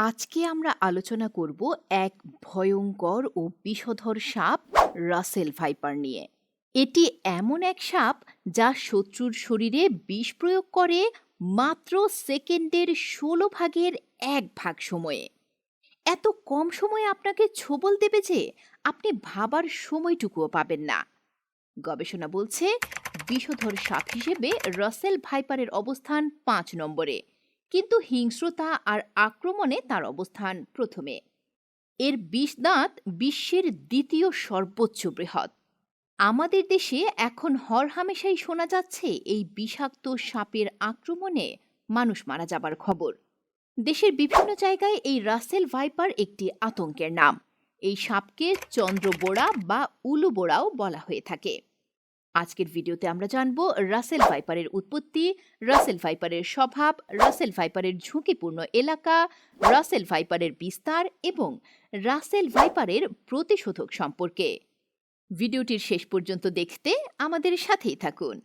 আজকে আমরা আলোচনা করব এক ভয়ঙ্কর ও বিষধর সাপ রাসেল ভাইপার নিয়ে। এটি এমন এক সাপ যা শত্রুর শরীরে বিষ প্রয়োগ করে মাত্র সেকেন্ডের ১৬ ভাগের ১ ভাগ সময়ে। এত কম সময়ে আপনাকে ছোবল দেবে যে আপনি ভাবার সময়টুকুও পাবেন না। গবেষণা বলছে বিষধর সাপ হিসেবে রাসেল ভাইপারের অবস্থান ৫ নম্বরে, কিন্তু হিংস্রতা আর আক্রমণে তার অবস্থান প্রথমে। এর বিষ দাঁত বিশ্বের দ্বিতীয় সর্বোচ্চ বৃহৎ। আমাদের দেশে এখন হরহামেশাই শোনা যাচ্ছে এই বিষাক্ত সাপের আক্রমণে মানুষ মারা যাবার খবর। দেশের বিভিন্ন জায়গায় এই রাসেল ভাইপার একটি আতঙ্কের নাম। এই সাপকে চন্দ্রবোড়া বা উলুবোড়াও বলা হয়ে থাকে। আজকের ভিডিওতে আমরা জানব রাসেল ভাইপারের উৎপত্তি, রাসেল ভাইপারের স্বভাব, রাসেল ভাইপারের ঝুঁকিপূর্ণ এলাকা, রাসেল ভাইপারের বিস্তার এবং রাসেল ভাইপারের প্রতিশোধক সম্পর্কে। ভিডিওটির শেষ পর্যন্ত দেখতে আমাদের সাথেই থাকুন।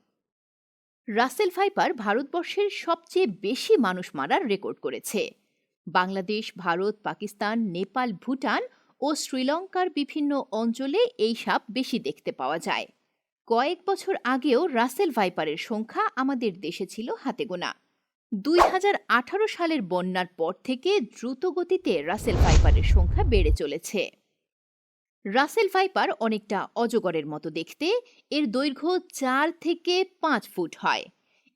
রাসেল ভাইপার ভারতবর্ষের সবচেয়ে বেশি মানুষ মারার রেকর্ড করেছে। বাংলাদেশ, ভারত, পাকিস্তান, নেপাল, ভুটান ও শ্রীলঙ্কার বিভিন্ন অঞ্চলে এই সাপ বেশি দেখতে পাওয়া যায়। কয়েক বছর আগেও রাসেল ভাইপারের সংখ্যা আমাদের দেশে ছিল হাতে গোনা। ২০১৮ সালের বন্যার পর থেকে দ্রুত গতিতে রাসেল ভাইপারের সংখ্যা বেড়ে চলেছে। রাসেল ভাইপার অনেকটা অজগরের মতো দেখতে। এর দৈর্ঘ্য ৪ থেকে ৫ ফুট হয়।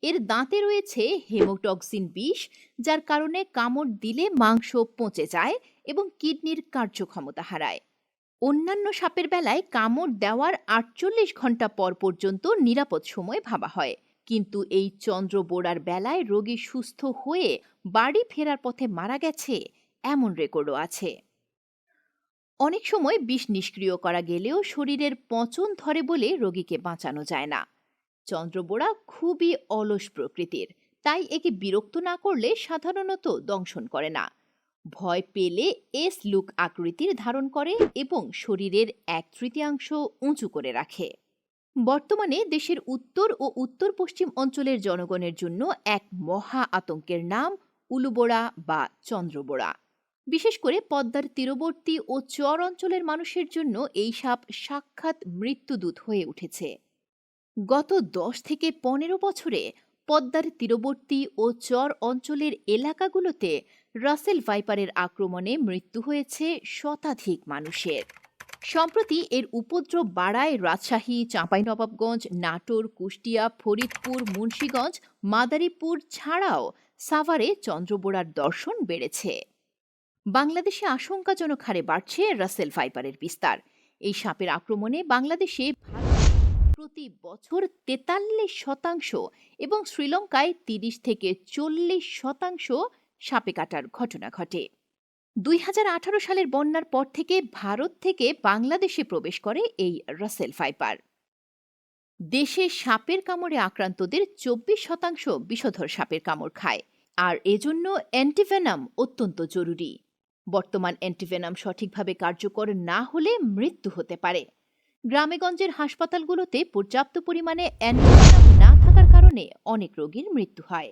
এর দাঁতে রয়েছে হেমোটক্সিন বিষ, যার কারণে কামড় দিলে মাংস পচে যায় এবং কিডনির কার্যক্ষমতা হারায়। অন্যান্য সাপের বেলায় কামড় দেওয়ার ৪৮ ঘন্টা পর পর্যন্ত নিরাপদ সময় ভাবা হয়, কিন্তু এই চন্দ্রবোড়ার বেলায় রোগী সুস্থ হয়ে বাড়ি ফেরার পথে মারা গেছে এমন রেকর্ডও আছে। অনেক সময় বিষ নিষ্ক্রিয় করা গেলেও শরীরের পচন ধরে বলে রোগীকে বাঁচানো যায় না। চন্দ্রবোড়া খুবই অলস প্রকৃতির, তাই একে বিরক্ত না করলে সাধারণত দংশন করে না। ভয় পেলে এস লুক আকৃতির ধারণ করে এবং শরীরের ১/৩ উঁচু করে রাখে। বর্তমানে দেশের উত্তর ও উত্তর পশ্চিম অঞ্চলের জনগণের জন্য এক মহা আতঙ্কের নাম উলুবোড়া বা চন্দ্রবোড়া। বিশেষ করে পদ্মার তীরবর্তী ও চর অঞ্চলের মানুষের জন্য এই সাপ সাক্ষাৎ মৃত্যুদূত হয়ে উঠেছে। গত ১০ থেকে ১৫ বছরে পদ্মার তীরবর্তী ও চর অঞ্চলের এলাকাগুলোতে রাসেল ভাইপারের আক্রমণে মৃত্যু হয়েছে শতাধিক মানুষের। সম্প্রতি এর উপদ্রব বাড়ায় রাজশাহী, চাঁপাইনবাবগঞ্জ, নাটোর, কুষ্টিয়া, ফরিদপুর, মুন্সিগঞ্জ, মাদারীপুর ছাড়াও সাভারে চন্দ্রবোড়ার দর্শন বেড়েছে। বাংলাদেশে আশঙ্কাজনক হারে বাড়ছে রাসেল ভাইপারের বিস্তার। এই সাপের আক্রমণে বাংলাদেশে প্রতি বছর ৪৩% এবং শ্রীলঙ্কায় ৩০ থেকে ৪০% সাপে কাটার ঘটনা ঘটে। ২০১৮ সালের বন্যার পর থেকে ভারত থেকে বাংলাদেশে প্রবেশ করে এই রাসেল ভাইপার। দেশে সাপের কামড়ে আক্রান্তদের ২৪% বিষধর সাপের কামড় খায়, আর এজন্য অ্যান্টিভেনাম অত্যন্ত জরুরি। বর্তমান অ্যান্টিভেনাম সঠিকভাবে কার্যকর না হলে মৃত্যু হতে পারে। গ্রামেগঞ্জের হাসপাতালগুলোতে পর্যাপ্ত পরিমাণে অ্যান্টিভেনাম না থাকার কারণে অনেক রোগীর মৃত্যু হয়।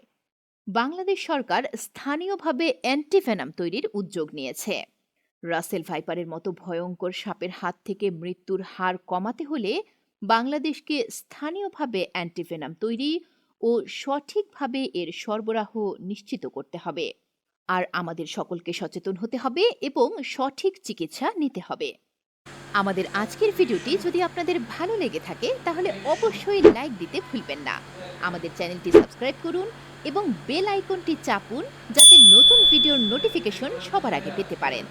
বাংলাদেশ সরকার স্থানীয়ভাবে অ্যান্টিভেনাম তৈরির উদ্যোগ নিয়েছে। রাসেল ভাইপারের মতো ভয়ঙ্কর সাপের হাত থেকে মৃত্যুর হার কমাতে হলে বাংলাদেশকে স্থানীয়ভাবে অ্যান্টিভেনাম তৈরি ও সঠিকভাবে এর সরবরাহ নিশ্চিত করতে হবে। আর আমাদের সকলকে সচেতন হতে হবে এবং সঠিক চিকিৎসা নিতে হবে। আমাদের আজকের ভিডিওটি যদি আপনাদের ভালো লেগে থাকে তাহলে অবশ্যই লাইক দিতে ভুলবেন না। আমাদের চ্যানেলটি সাবস্ক্রাইব করুন এবং বেল আইকনটি চাপুন, যাতে নতুন ভিডিওর নোটিফিকেশন সবার আগে পেতে পারেন।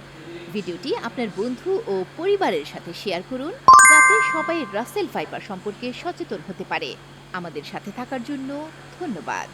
ভিডিওটি আপনার বন্ধু ও পরিবারের সাথে শেয়ার করুন, যাতে সবাই রাসেল ভাইপার সম্পর্কে সচেতন হতে পারে। আমাদের সাথে থাকার জন্য ধন্যবাদ।